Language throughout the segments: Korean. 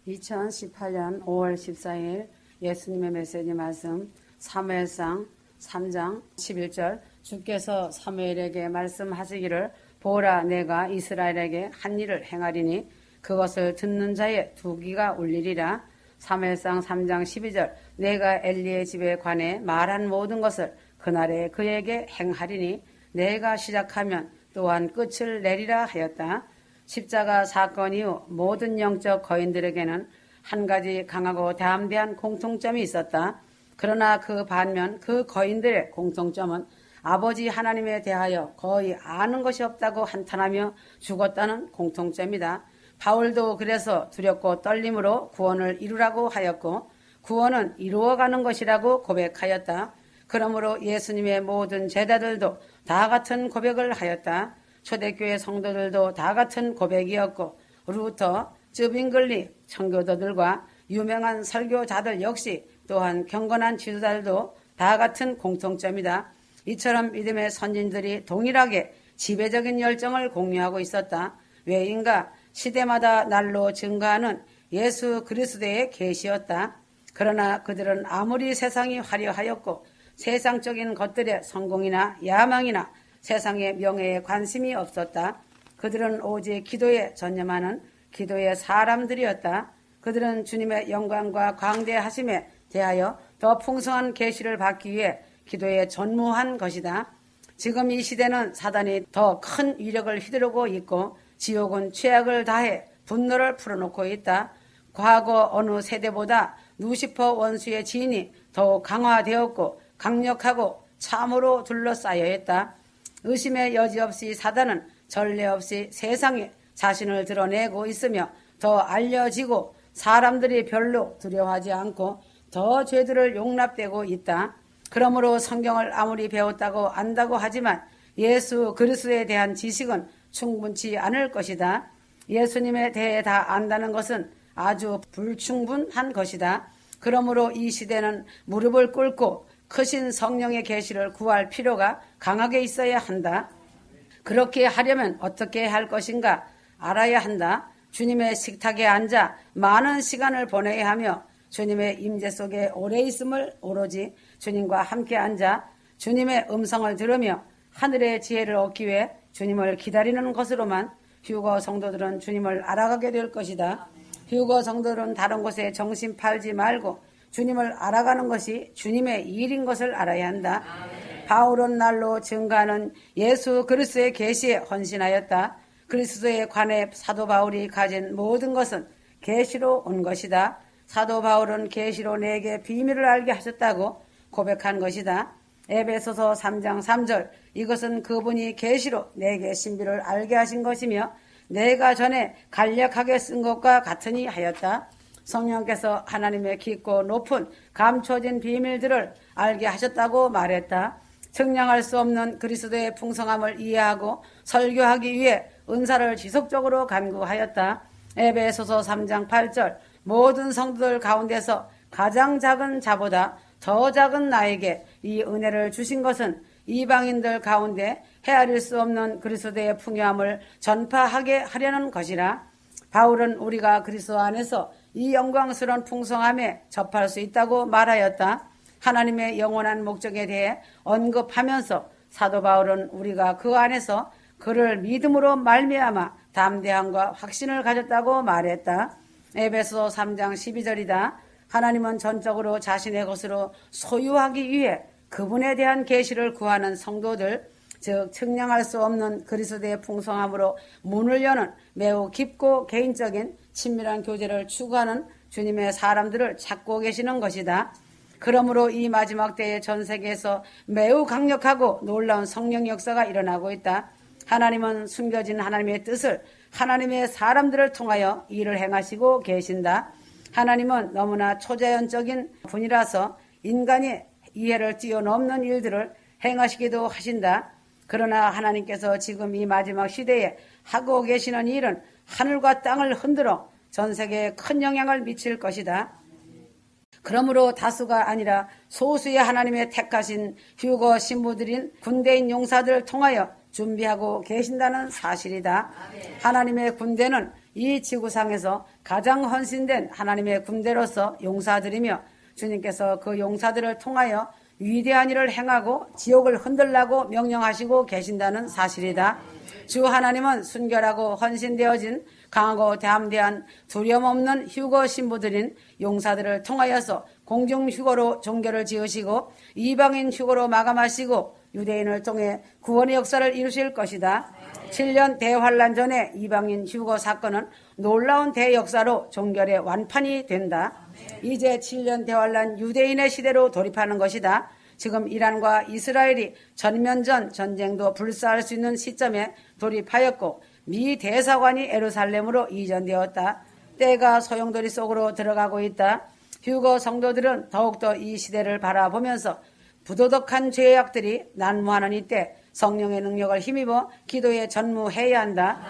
2018년 5월 14일 예수님의 메시지 말씀 사무엘상 3장 11절 주께서 사무엘에게 말씀하시기를 보라 내가 이스라엘에게 한 일을 행하리니 그것을 듣는 자의 두 귀가 울리리라. 사무엘상 3장 12절 내가 엘리의 집에 관해 말한 모든 것을 그날에 그에게 행하리니 내가 시작하면 또한 끝을 내리라 하였다. 십자가 사건 이후 모든 영적 거인들에게는 한 가지 강하고 담대한 공통점이 있었다. 그러나 그 반면 그 거인들의 공통점은 아버지 하나님에 대하여 거의 아는 것이 없다고 한탄하며 죽었다는 공통점이다. 바울도 그래서 두렵고 떨림으로 구원을 이루라고 하였고 구원은 이루어가는 것이라고 고백하였다. 그러므로 예수님의 모든 제자들도 다 같은 고백을 하였다. 초대교회 성도들도 다 같은 고백이었고 루터, 쯔빙글리 청교도들과 유명한 설교자들 역시 또한 경건한 지도자들도 다 같은 공통점이다. 이처럼 믿음의 선진들이 동일하게 지배적인 열정을 공유하고 있었다. 왜인가? 시대마다 날로 증가하는 예수 그리스도의 계시였다. 그러나 그들은 아무리 세상이 화려하였고 세상적인 것들의 성공이나 야망이나 세상의 명예에 관심이 없었다. 그들은 오직 기도에 전념하는 기도의 사람들이었다. 그들은 주님의 영광과 광대하심에 대하여 더 풍성한 계시를 받기 위해 기도에 전무한 것이다. 지금 이 시대는 사단이 더 큰 위력을 휘두르고 있고 지옥은 죄악을 다해 분노를 풀어놓고 있다. 과거 어느 세대보다 루시퍼 원수의 진이 더욱 강화되었고 강력하고 참으로 둘러싸여 있다. 의심의 여지 없이 사단은 전례 없이 세상에 자신을 드러내고 있으며 더 알려지고 사람들이 별로 두려워하지 않고 더 죄들을 용납되고 있다. 그러므로 성경을 아무리 배웠다고 안다고 하지만 예수 그리스도에 대한 지식은 충분치 않을 것이다. 예수님에 대해 다 안다는 것은 아주 불충분한 것이다. 그러므로 이 시대는 무릎을 꿇고 크신 성령의 계시를 구할 필요가 강하게 있어야 한다. 그렇게 하려면 어떻게 할 것인가 알아야 한다. 주님의 식탁에 앉아 많은 시간을 보내야 하며 주님의 임재 속에 오래 있음을 오로지 주님과 함께 앉아 주님의 음성을 들으며 하늘의 지혜를 얻기 위해 주님을 기다리는 것으로만 휴거 성도들은 주님을 알아가게 될 것이다. 휴거 성도들은 다른 곳에 정신 팔지 말고 주님을 알아가는 것이 주님의 일인 것을 알아야 한다. 바울은 날로 증가하는 예수 그리스도의 계시에 헌신하였다. 그리스도에 관해 사도 바울이 가진 모든 것은 계시로 온 것이다. 사도 바울은 계시로 내게 비밀을 알게 하셨다고 고백한 것이다. 에베소서 3장 3절 이것은 그분이 계시로 내게 신비를 알게 하신 것이며 내가 전에 간략하게 쓴 것과 같으니 하였다. 성령께서 하나님의 깊고 높은 감춰진 비밀들을 알게 하셨다고 말했다. 측량할 수 없는 그리스도의 풍성함을 이해하고 설교하기 위해 은사를 지속적으로 간구하였다. 에베소서 3장 8절 모든 성도들 가운데서 가장 작은 자보다 더 작은 나에게 이 은혜를 주신 것은 이방인들 가운데 헤아릴 수 없는 그리스도의 풍요함을 전파하게 하려는 것이라. 바울은 우리가 그리스도 안에서 이 영광스러운 풍성함에 접할 수 있다고 말하였다. 하나님의 영원한 목적에 대해 언급하면서 사도 바울은 우리가 그 안에서 그를 믿음으로 말미암아 담대함과 확신을 가졌다고 말했다. 에베소 3장 12절이다. 하나님은 전적으로 자신의 것으로 소유하기 위해 그분에 대한 계시를 구하는 성도들, 즉 측량할 수 없는 그리스도의 풍성함으로 문을 여는 매우 깊고 개인적인 친밀한 교제를 추구하는 주님의 사람들을 찾고 계시는 것이다. 그러므로 이 마지막 때에 전 세계에서 매우 강력하고 놀라운 성령 역사가 일어나고 있다. 하나님은 숨겨진 하나님의 뜻을 하나님의 사람들을 통하여 일을 행하시고 계신다. 하나님은 너무나 초자연적인 분이라서 인간이 이해를 뛰어넘는 일들을 행하시기도 하신다. 그러나 하나님께서 지금 이 마지막 시대에 하고 계시는 일은 하늘과 땅을 흔들어 전 세계에 큰 영향을 미칠 것이다. 그러므로 다수가 아니라 소수의 하나님의 택하신 휴거 신부들인 군대인 용사들을 통하여 준비하고 계신다는 사실이다. 하나님의 군대는 이 지구상에서 가장 헌신된 하나님의 군대로서 용사들이며 주님께서 그 용사들을 통하여 위대한 일을 행하고 지옥을 흔들라고 명령하시고 계신다는 사실이다. 주 하나님은 순결하고 헌신되어진 강하고 담대한 두려움 없는 휴거 신부들인 용사들을 통하여서 공중 휴거로 종교를 지으시고 이방인 휴거로 마감하시고 유대인을 통해 구원의 역사를 이루실 것이다. 7년 대환란 전에 이방인 휴거 사건은 놀라운 대역사로 종결의 완판이 된다. 이제 7년 대환란 유대인의 시대로 돌입하는 것이다. 지금 이란과 이스라엘이 전면전 전쟁도 불사할 수 있는 시점에 돌입하였고 미 대사관이 에루살렘으로 이전되었다. 때가 소용돌이 속으로 들어가고 있다. 휴거 성도들은 더욱더 이 시대를 바라보면서 부도덕한 죄악들이 난무하는 이때 성령의 능력을 힘입어 기도에 전무해야 한다.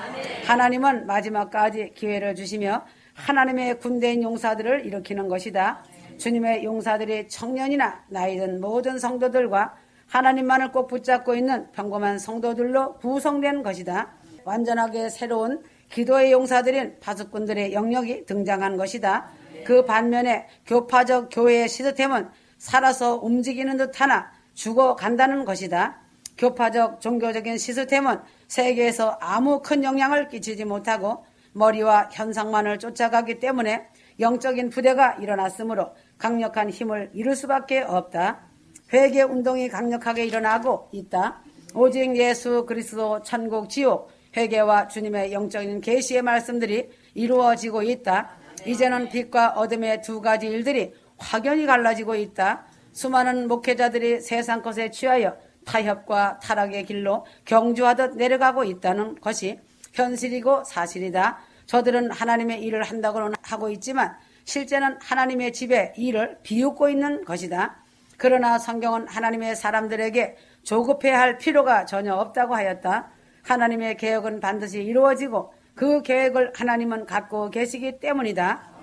하나님은 마지막까지 기회를 주시며 하나님의 군대인 용사들을 일으키는 것이다. 주님의 용사들이 청년이나 나이든 모든 성도들과 하나님만을 꼭 붙잡고 있는 평범한 성도들로 구성된 것이다. 완전하게 새로운 기도의 용사들인 파수꾼들의 영역이 등장한 것이다. 그 반면에 교파적 교회의 시스템은 살아서 움직이는 듯하나 죽어간다는 것이다. 교파적 종교적인 시스템은 세계에서 아무 큰 영향을 끼치지 못하고 머리와 현상만을 쫓아가기 때문에 영적인 부대가 일어났으므로 강력한 힘을 이룰 수밖에 없다. 회개 운동이 강력하게 일어나고 있다. 오직 예수 그리스도 천국 지옥 회개와 주님의 영적인 계시의 말씀들이 이루어지고 있다. 이제는 빛과 어둠의 두 가지 일들이 확연히 갈라지고 있다. 수많은 목회자들이 세상 것에 취하여 타협과 타락의 길로 경주하듯 내려가고 있다는 것이 현실이고 사실이다. 저들은 하나님의 일을 한다고는 하고 있지만 실제는 하나님의 집에 일을 비웃고 있는 것이다. 그러나 성경은 하나님의 사람들에게 조급해야 할 필요가 전혀 없다고 하였다. 하나님의 계획은 반드시 이루어지고 그 계획을 하나님은 갖고 계시기 때문이다.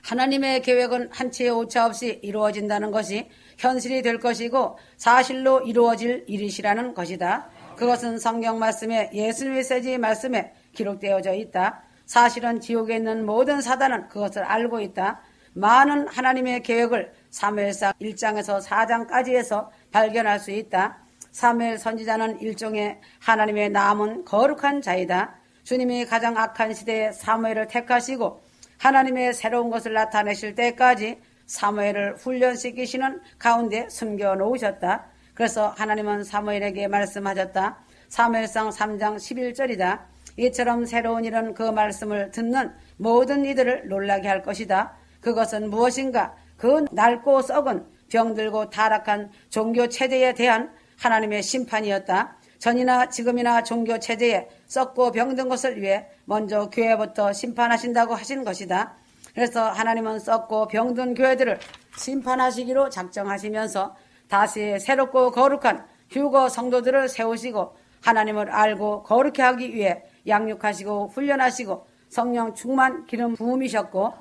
하나님의 계획은 한치의 오차 없이 이루어진다는 것이 현실이 될 것이고 사실로 이루어질 일이시라는 것이다. 그것은 성경 말씀에 예수 메시지 말씀에 기록되어져 있다. 사실은 지옥에 있는 모든 사단은 그것을 알고 있다. 많은 하나님의 계획을 사무엘상 1장에서 4장까지 해서 발견할 수 있다. 사무엘 선지자는 일종의 하나님의 남은 거룩한 자이다. 주님이 가장 악한 시대에 사무엘을 택하시고 하나님의 새로운 것을 나타내실 때까지 사무엘을 훈련시키시는 가운데 숨겨놓으셨다. 그래서 하나님은 사무엘에게 말씀하셨다. 사무엘상 3장 11절이다. 이처럼 새로운 일은 그 말씀을 듣는 모든 이들을 놀라게 할 것이다. 그것은 무엇인가? 그 낡고 썩은 병들고 타락한 종교 체제에 대한 하나님의 심판이었다. 전이나 지금이나 종교 체제에 썩고 병든 것을 위해 먼저 교회부터 심판하신다고 하신 것이다. 그래서 하나님은 썩고 병든 교회들을 심판하시기로 작정하시면서 다시 새롭고 거룩한 휴거 성도들을 세우시고 하나님을 알고 거룩해 하기 위해 양육하시고 훈련하시고 성령 충만 기름 부음이셨고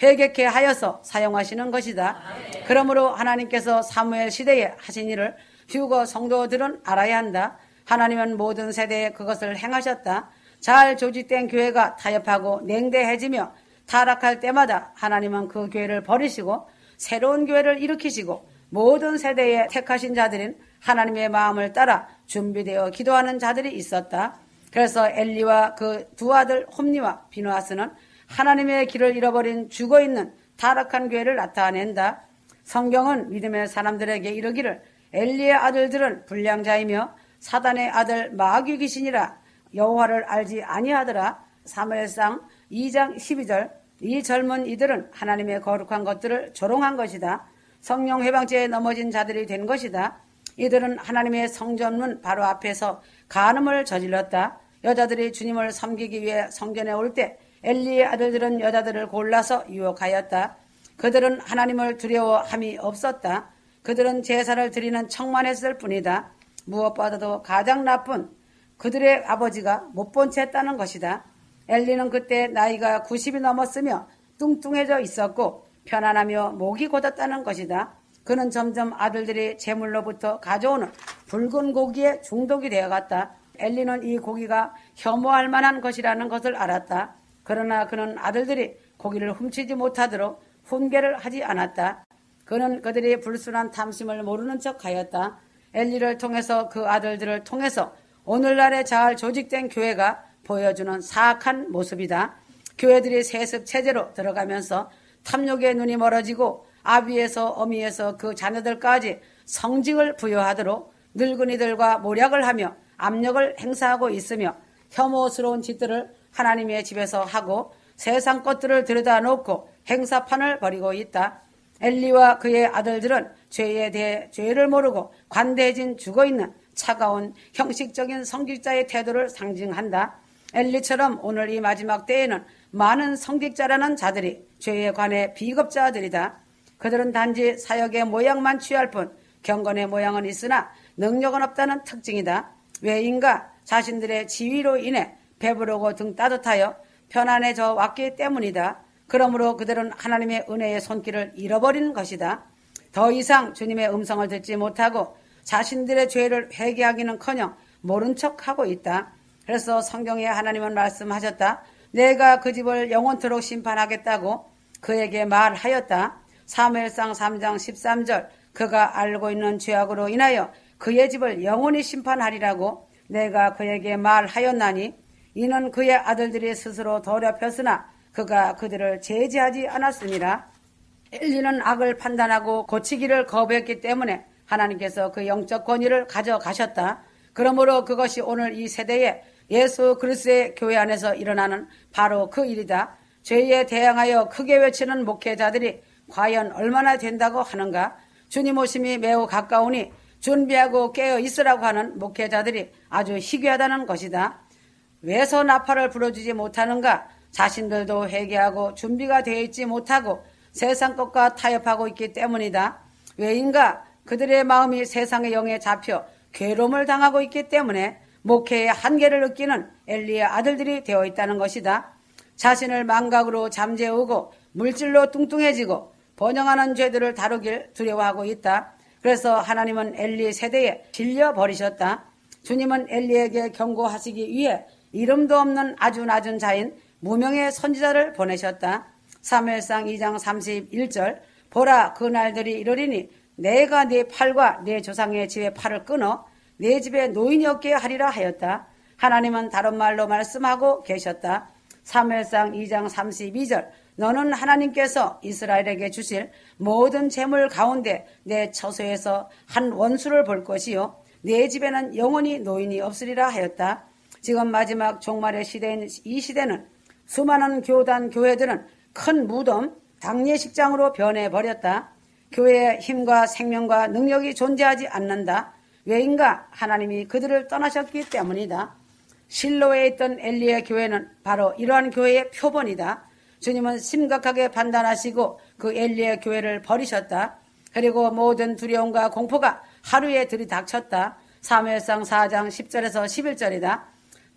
회개케 하여서 사용하시는 것이다. 그러므로 하나님께서 사무엘 시대에 하신 일을 휴거 성도들은 알아야 한다. 하나님은 모든 세대에 그것을 행하셨다. 잘 조직된 교회가 타협하고 냉대해지며 타락할 때마다 하나님은 그 교회를 버리시고 새로운 교회를 일으키시고 모든 세대에 택하신 자들인 하나님의 마음을 따라 준비되어 기도하는 자들이 있었다. 그래서 엘리와 그 두 아들 홈니와 비누아스는 하나님의 길을 잃어버린 죽어있는 타락한 교회를 나타낸다. 성경은 믿음의 사람들에게 이르기를 엘리의 아들들은 불량자이며 사단의 아들 마귀 귀신이라 여호와를 알지 아니하더라. 사무엘상 2장 12절. 이 젊은 이들은 하나님의 거룩한 것들을 조롱한 것이다. 성령 해방죄에 넘어진 자들이 된 것이다. 이들은 하나님의 성전문 바로 앞에서 간음을 저질렀다. 여자들이 주님을 섬기기 위해 성전에 올 때 엘리의 아들들은 여자들을 골라서 유혹하였다. 그들은 하나님을 두려워함이 없었다. 그들은 제사를 드리는 척만 했을 뿐이다. 무엇보다도 가장 나쁜 그들의 아버지가 못 본 채 했다는 것이다. 엘리는 그때 나이가 90이 넘었으며 뚱뚱해져 있었고 편안하며 목이 곧았다는 것이다. 그는 점점 아들들이 제물로부터 가져오는 붉은 고기에 중독이 되어갔다. 엘리는 이 고기가 혐오할 만한 것이라는 것을 알았다. 그러나 그는 아들들이 고기를 훔치지 못하도록 훈계를 하지 않았다. 그는 그들이 불순한 탐심을 모르는 척하였다. 엘리를 통해서 그 아들들을 통해서 오늘날의 잘 조직된 교회가 보여주는 사악한 모습이다. 교회들이 세습 체제로 들어가면서 탐욕의 눈이 멀어지고 아비에서 어미에서 그 자녀들까지 성직을 부여하도록 늙은이들과 모략을 하며 압력을 행사하고 있으며 혐오스러운 짓들을 하나님의 집에서 하고 세상 것들을 들여다놓고 행사판을 벌이고 있다. 엘리와 그의 아들들은 죄에 대해 죄를 모르고 관대해진 죽어있는 차가운 형식적인 성직자의 태도를 상징한다. 엘리처럼 오늘 이 마지막 때에는 많은 성직자라는 자들이 죄에 관해 비겁자들이다. 그들은 단지 사역의 모양만 취할 뿐 경건의 모양은 있으나 능력은 없다는 특징이다. 왜인가? 자신들의 지위로 인해 배부르고 등 따뜻하여 편안해져 왔기 때문이다. 그러므로 그들은 하나님의 은혜의 손길을 잃어버린 것이다. 더 이상 주님의 음성을 듣지 못하고 자신들의 죄를 회개하기는커녕 모른 척하고 있다. 그래서 성경에 하나님은 말씀하셨다. 내가 그 집을 영원토록 심판하겠다고 그에게 말하였다. 사무엘상 3장 13절 그가 알고 있는 죄악으로 인하여 그의 집을 영원히 심판하리라고 내가 그에게 말하였나니 이는 그의 아들들이 스스로 더럽혔으나 그가 그들을 제지하지 않았습니다. 엘리는 악을 판단하고 고치기를 거부했기 때문에 하나님께서 그 영적 권위를 가져가셨다. 그러므로 그것이 오늘 이 세대에 예수 그리스도의 교회 안에서 일어나는 바로 그 일이다. 죄에 대항하여 크게 외치는 목회자들이 과연 얼마나 된다고 하는가? 주님 오심이 매우 가까우니 준비하고 깨어 있으라고 하는 목회자들이 아주 희귀하다는 것이다. 왜서 나팔을 불어주지 못하는가? 자신들도 회개하고 준비가 되어 있지 못하고 세상 것과 타협하고 있기 때문이다. 왜인가? 그들의 마음이 세상의 영에 잡혀 괴로움을 당하고 있기 때문에 목회의 한계를 느끼는 엘리의 아들들이 되어 있다는 것이다. 자신을 망각으로 잠재우고 물질로 뚱뚱해지고 번영하는 죄들을 다루길 두려워하고 있다. 그래서 하나님은 엘리 세대에 질려버리셨다. 주님은 엘리에게 경고하시기 위해 이름도 없는 아주 낮은 자인 무명의 선지자를 보내셨다. 사무엘상 2장 31절 보라 그 날들이 이르리니 내가 네 팔과 네 조상의 집의 팔을 끊어 네 집에 노인이 없게 하리라 하였다. 하나님은 다른 말로 말씀하고 계셨다. 사무엘상 2장 32절 너는 하나님께서 이스라엘에게 주실 모든 재물 가운데 내 처소에서 한 원수를 볼 것이요 내 집에는 영원히 노인이 없으리라 하였다. 지금 마지막 종말의 시대인 이 시대는 수많은 교단 교회들은 큰 무덤, 당례식장으로 변해버렸다. 교회의 힘과 생명과 능력이 존재하지 않는다. 왜인가? 하나님이 그들을 떠나셨기 때문이다. 실로에 있던 엘리의 교회는 바로 이러한 교회의 표본이다. 주님은 심각하게 판단하시고 그 엘리의 교회를 버리셨다. 그리고 모든 두려움과 공포가 하루에 들이닥쳤다. 사무엘상 4장 10절에서 11절이다.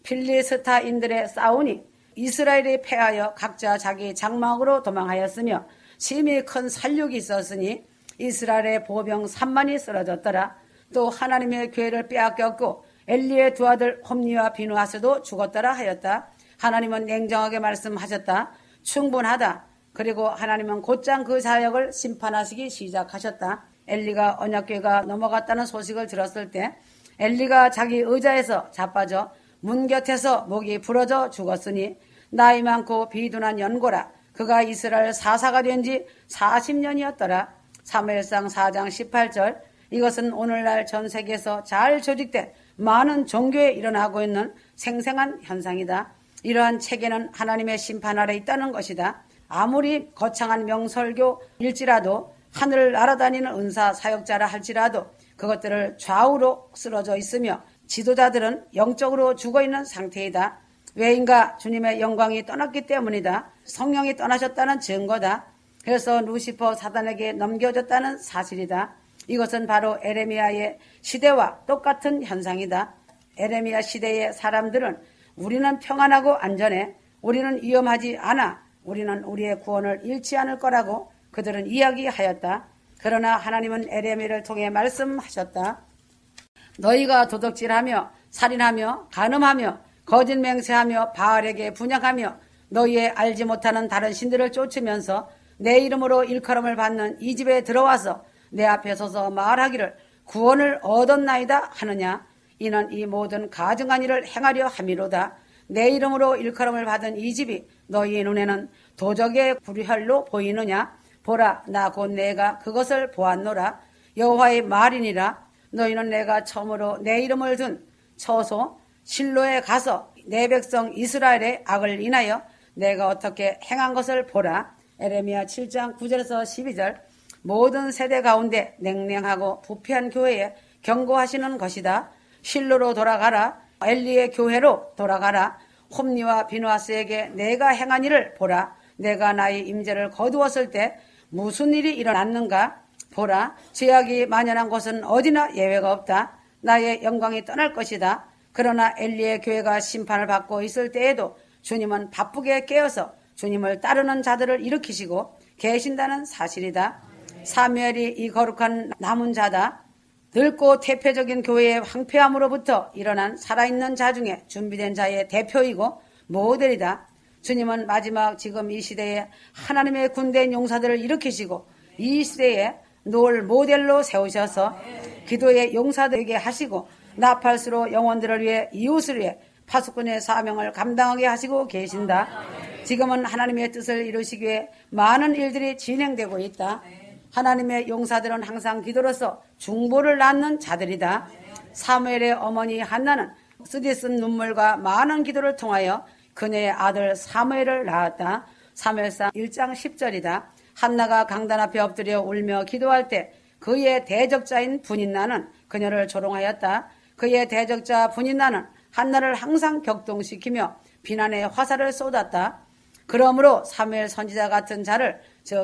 필리스타인들의 싸우니 이스라엘이 패하여 각자 자기 장막으로 도망하였으며 심히 큰 살육이 있었으니 이스라엘의 보병 3만이 쓰러졌더라. 또 하나님의 교회를 빼앗겼고 엘리의 두 아들 홈니와 비누하스도 죽었더라 하였다. 하나님은 냉정하게 말씀하셨다. 충분하다. 그리고 하나님은 곧장 그 사역을 심판하시기 시작하셨다. 엘리가 언약궤가 넘어갔다는 소식을 들었을 때 엘리가 자기 의자에서 자빠져 문 곁에서 목이 부러져 죽었으니 나이 많고 비둔한 연고라. 그가 이스라엘 사사가 된 지 40년이었더라. 사무엘상 4장 18절 이것은 오늘날 전 세계에서 잘 조직된 많은 종교에 일어나고 있는 생생한 현상이다. 이러한 체계는 하나님의 심판 아래 있다는 것이다. 아무리 거창한 명설교일지라도 하늘을 날아다니는 은사 사역자라 할지라도 그것들을 좌우로 쓰러져 있으며 지도자들은 영적으로 죽어있는 상태이다. 왜인가? 주님의 영광이 떠났기 때문이다. 성령이 떠나셨다는 증거다. 그래서 루시퍼 사단에게 넘겨졌다는 사실이다. 이것은 바로 에레미야의 시대와 똑같은 현상이다. 에레미야 시대의 사람들은 우리는 평안하고 안전해. 우리는 위험하지 않아. 우리는 우리의 구원을 잃지 않을 거라고 그들은 이야기하였다. 그러나 하나님은 에레미야를 통해 말씀하셨다. 너희가 도둑질하며 살인하며 간음하며 거짓 맹세하며 바알에게 분양하며 너희의 알지 못하는 다른 신들을 쫓으면서 내 이름으로 일컬음을 받는 이 집에 들어와서 내 앞에 서서 말하기를 구원을 얻었나이다 하느냐. 이는 이 모든 가증한 일을 행하려 함이로다. 내 이름으로 일컬음을 받은 이 집이 너희의 눈에는 도적의 불혈로 보이느냐. 보라, 나 곧 내가 그것을 보았노라. 여호와의 말이니라. 너희는 내가 처음으로 내 이름을 둔 처소 실로에 가서 내 백성 이스라엘의 악을 인하여 내가 어떻게 행한 것을 보라. 에레미야 7장 9절에서 12절. 모든 세대 가운데 냉랭하고 부패한 교회에 경고하시는 것이다. 실로로 돌아가라. 엘리의 교회로 돌아가라. 홈리와 비누아스에게 내가 행한 일을 보라. 내가 나의 임재를 거두었을 때 무슨 일이 일어났는가 보라. 죄악이 만연한 곳은 어디나 예외가 없다. 나의 영광이 떠날 것이다. 그러나 엘리의 교회가 심판을 받고 있을 때에도 주님은 바쁘게 깨어서 주님을 따르는 자들을 일으키시고 계신다는 사실이다. 사무엘이 이 거룩한 남은 자다. 늙고 태폐적인 교회의 황폐함으로부터 일어난 살아있는 자 중에 준비된 자의 대표이고 모델이다. 주님은 마지막 지금 이 시대에 하나님의 군대인 용사들을 일으키시고 이 시대에 노을 모델로 세우셔서 기도의 용사들에게 하시고 나팔수로 영혼들을 위해 이웃을 위해 파수꾼의 사명을 감당하게 하시고 계신다. 지금은 하나님의 뜻을 이루시기 위해 많은 일들이 진행되고 있다. 하나님의 용사들은 항상 기도로서 중보를 낳는 자들이다. 사무엘의 어머니 한나는 쓰디쓴 눈물과 많은 기도를 통하여 그녀의 아들 사무엘을 낳았다. 사무엘상 1장 10절이다. 한나가 강단 앞에 엎드려 울며 기도할 때 그의 대적자인 분인나는 그녀를 조롱하였다. 그의 대적자 분인나는 한나를 항상 격동시키며 비난의 화살을 쏟았다. 그러므로 사무엘 선지자 같은 자를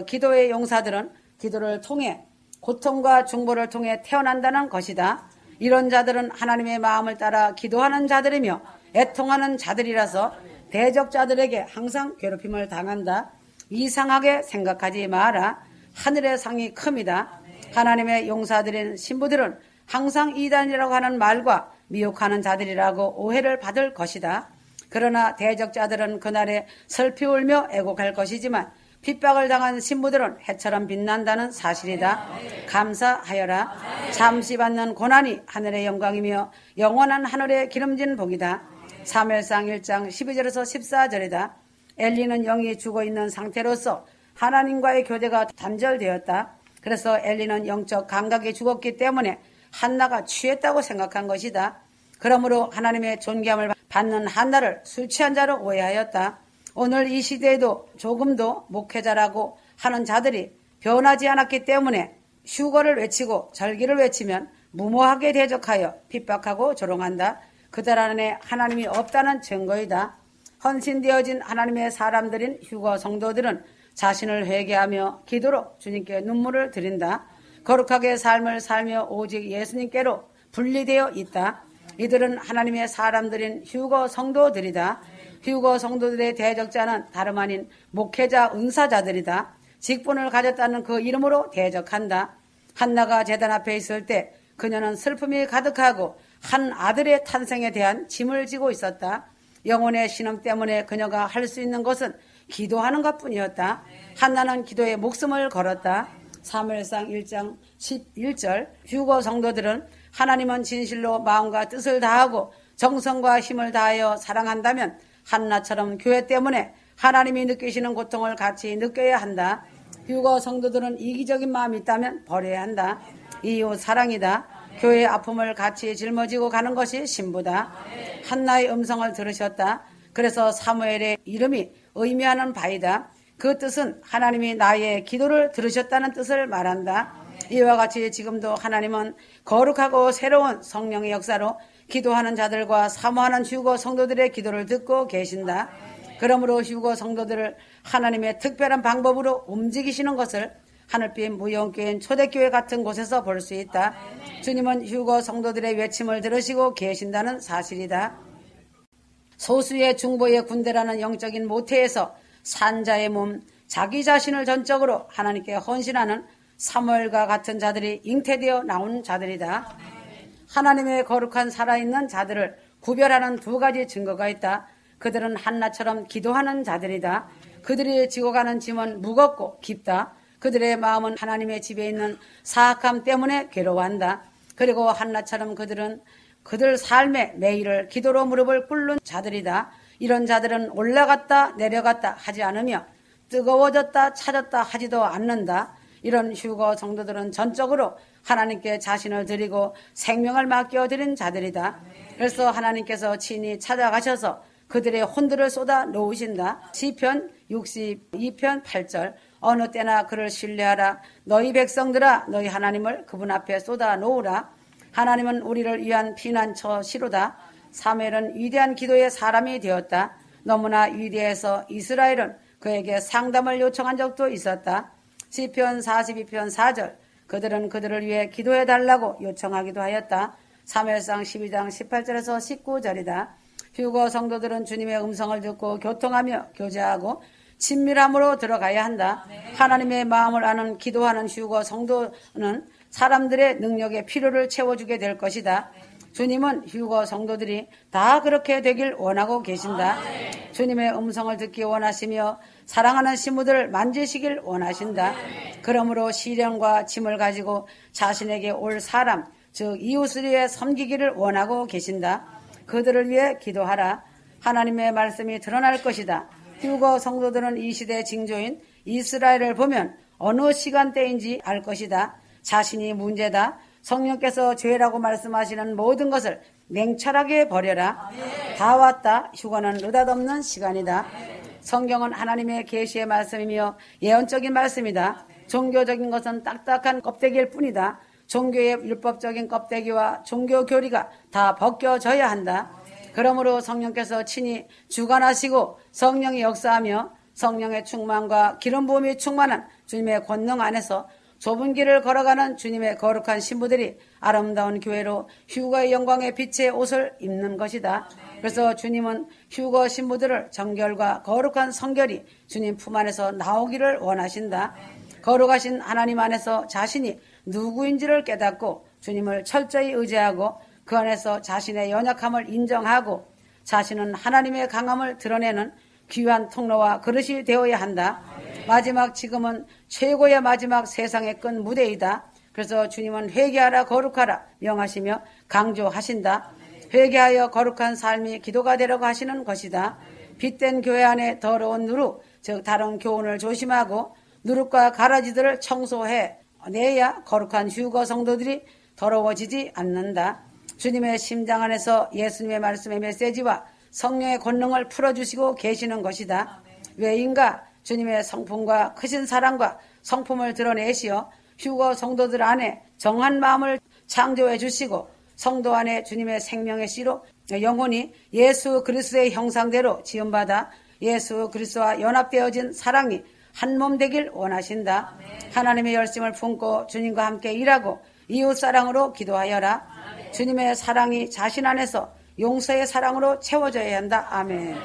기도의 용사들은 기도를 통해 고통과 중보를 통해 태어난다는 것이다. 이런 자들은 하나님의 마음을 따라 기도하는 자들이며 애통하는 자들이라서 대적자들에게 항상 괴롭힘을 당한다. 이상하게 생각하지 마라. 하늘의 상이 큽니다. 하나님의 용사들인 신부들은 항상 이단이라고 하는 말과 미혹하는 자들이라고 오해를 받을 것이다. 그러나 대적자들은 그날에 슬피 울며 애곡할 것이지만 핍박을 당한 신부들은 해처럼 빛난다는 사실이다. 감사하여라. 잠시 받는 고난이 하늘의 영광이며 영원한 하늘의 기름진 복이다. 사무엘상 1장 12절에서 14절이다. 엘리는 영이 죽어있는 상태로서 하나님과의 교제가 단절되었다. 그래서 엘리는 영적 감각이 죽었기 때문에 한나가 취했다고 생각한 것이다. 그러므로 하나님의 존귀함을 받는 한나를 술 취한 자로 오해하였다. 오늘 이 시대에도 조금도 목회자라고 하는 자들이 변하지 않았기 때문에 휴거를 외치고 절기를 외치면 무모하게 대적하여 핍박하고 조롱한다. 그들 안에 하나님이 없다는 증거이다. 헌신되어진 하나님의 사람들인 휴거 성도들은 자신을 회개하며 기도로 주님께 눈물을 드린다. 거룩하게 삶을 살며 오직 예수님께로 분리되어 있다. 이들은 하나님의 사람들인 휴거 성도들이다. 휴거 성도들의 대적자는 다름 아닌 목회자 은사자들이다. 직분을 가졌다는 그 이름으로 대적한다. 한나가 제단 앞에 있을 때 그녀는 슬픔이 가득하고 한 아들의 탄생에 대한 짐을 지고 있었다. 영혼의 신음 때문에 그녀가 할 수 있는 것은 기도하는 것뿐이었다. 한나는 기도에 목숨을 걸었다. 사무엘상 1장 11절. 휴거 성도들은 하나님은 진실로 마음과 뜻을 다하고 정성과 힘을 다하여 사랑한다면 한나처럼 교회 때문에 하나님이 느끼시는 고통을 같이 느껴야 한다. 휴거 성도들은 이기적인 마음이 있다면 버려야 한다. 이유 사랑이다. 교회의 아픔을 같이 짊어지고 가는 것이 신부다. 한나의 음성을 들으셨다. 그래서 사무엘의 이름이 의미하는 바이다. 그 뜻은 하나님이 나의 기도를 들으셨다는 뜻을 말한다. 이와 같이 지금도 하나님은 거룩하고 새로운 성령의 역사로 기도하는 자들과 사모하는 휴거 성도들의 기도를 듣고 계신다. 그러므로 휴거 성도들을 하나님의 특별한 방법으로 움직이시는 것을 하늘빛 무용교인 초대교회 같은 곳에서 볼 수 있다. 주님은 휴거 성도들의 외침을 들으시고 계신다는 사실이다. 소수의 중보의 군대라는 영적인 모태에서 산자의 몸, 자기 자신을 전적으로 하나님께 헌신하는 사무엘과 같은 자들이 잉태되어 나온 자들이다. 하나님의 거룩한 살아있는 자들을 구별하는 두 가지 증거가 있다. 그들은 한나처럼 기도하는 자들이다. 그들이 지고 가는 짐은 무겁고 깊다. 그들의 마음은 하나님의 집에 있는 사악함 때문에 괴로워한다. 그리고 한나처럼 그들은 그들 삶의 매일을 기도로 무릎을 꿇는 자들이다. 이런 자들은 올라갔다 내려갔다 하지 않으며 뜨거워졌다 차졌다 하지도 않는다. 이런 휴거 성도들은 전적으로 하나님께 자신을 드리고 생명을 맡겨드린 자들이다. 그래서 하나님께서 친히 찾아가셔서 그들의 혼들을 쏟아 놓으신다. 시편 62편 8절 어느 때나 그를 신뢰하라. 너희 백성들아 너희 하나님을 그분 앞에 쏟아 놓으라. 하나님은 우리를 위한 피난처시로다. 사무엘은 위대한 기도의 사람이 되었다. 너무나 위대해서 이스라엘은 그에게 상담을 요청한 적도 있었다. 시편 42편 4절 그들은 그들을 위해 기도해달라고 요청하기도 하였다. 사무엘상 12장 18절에서 19절이다. 휴거 성도들은 주님의 음성을 듣고 교통하며 교제하고 친밀함으로 들어가야 한다. 하나님의 마음을 아는 기도하는 휴거 성도는 사람들의 능력의 필요를 채워주게 될 것이다. 주님은 휴거 성도들이 다 그렇게 되길 원하고 계신다. 주님의 음성을 듣기 원하시며 사랑하는 신부들을 만지시길 원하신다. 그러므로 시련과 짐을 가지고 자신에게 올 사람, 즉 이웃을 위해 섬기기를 원하고 계신다. 그들을 위해 기도하라. 하나님의 말씀이 드러날 것이다. 휴거 성도들은 이 시대의 징조인 이스라엘을 보면 어느 시간대인지 알 것이다. 자신이 문제다. 성령께서 죄라고 말씀하시는 모든 것을 냉철하게 버려라. 다 왔다. 휴거는 느닷없는 시간이다. 성경은 하나님의 계시의 말씀이며 예언적인 말씀이다. 종교적인 것은 딱딱한 껍데기일 뿐이다. 종교의 율법적인 껍데기와 종교 교리가 다 벗겨져야 한다. 그러므로 성령께서 친히 주관하시고 성령이 역사하며 성령의 충만과 기름 부음이 충만한 주님의 권능 안에서 좁은 길을 걸어가는 주님의 거룩한 신부들이 아름다운 교회로 휴거의 영광의 빛의 옷을 입는 것이다. 그래서 주님은 휴거 신부들을 정결과 거룩한 성결이 주님 품 안에서 나오기를 원하신다. 거룩하신 하나님 안에서 자신이 누구인지를 깨닫고 주님을 철저히 의지하고 그 안에서 자신의 연약함을 인정하고 자신은 하나님의 강함을 드러내는 귀한 통로와 그릇이 되어야 한다. 마지막 지금은 최고의 마지막 세상의 끈 무대이다. 그래서 주님은 회개하라 거룩하라 명하시며 강조하신다. 회개하여 거룩한 삶이 기도가 되려고 하시는 것이다. 빛된 교회 안에 더러운 누룩, 즉 다른 교훈을 조심하고 누룩과 가라지들을 청소해 내야 거룩한 휴거 성도들이 더러워지지 않는다. 주님의 심장 안에서 예수님의 말씀의 메시지와 성령의 권능을 풀어주시고 계시는 것이다. 왜인가? 주님의 성품과 크신 사랑과 성품을 드러내시어 휴거 성도들 안에 정한 마음을 창조해 주시고 성도 안에 주님의 생명의 씨로 영혼이 예수 그리스도의 형상대로 지음받아 예수 그리스도와 연합되어진 사랑이 한 몸 되길 원하신다. 하나님의 열심을 품고 주님과 함께 일하고 이웃 사랑으로 기도하여라. 주님의 사랑이 자신 안에서 용서의 사랑으로 채워져야 한다. 아멘.